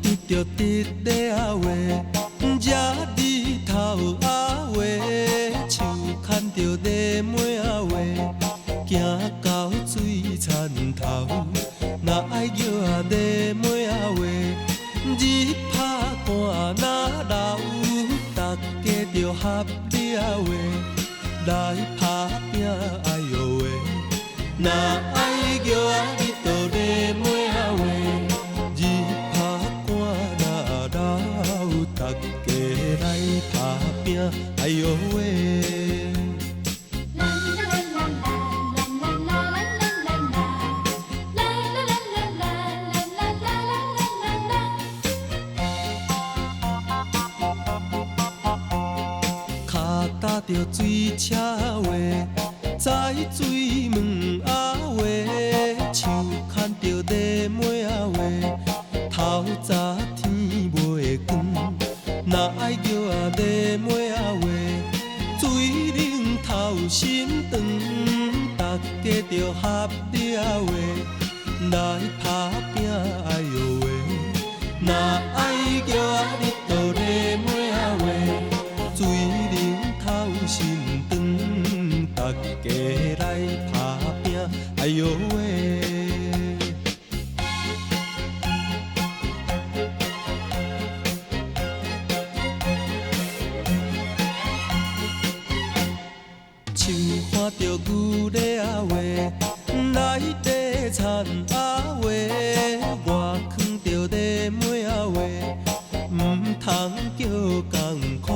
得着得咧啊话，惹日头啊话，树牵着咧尾啊话，行到水田头，若爱叫啊咧尾啊话，日拍寒若流，大家着合力啊话，来打拼哎哟喂，若爱叫啊日头咧尾啊话。大家来打拼，哎呦喂！脚踏着水车话，在水门啊话，树牵着咧尾啊话，透早天袂光。若爱叫啊咧尾啊话，水冷透心肠，大家着合力啊话，来打拼哎哟喂！若爱叫啊日头咧尾啊话，水冷透心肠，大家来打拼哎哟喂！树看着牛咧啊话，来地田啊话，外藏着咧尾啊话，唔通叫艰苦，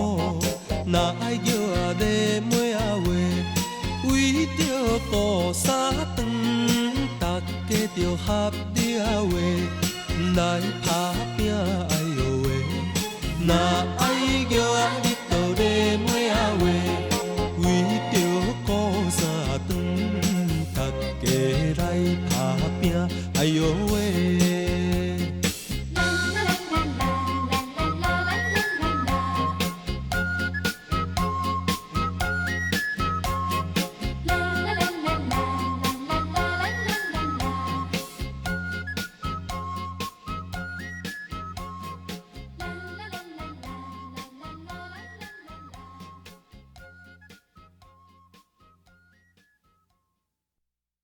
若爱叫啊咧尾啊话，为着顾三顿，大家着合力啊话，来打拼哎哟喂，若爱叫啊日头咧尾啊话。为着顾三顿，大家来打拼，哎呦！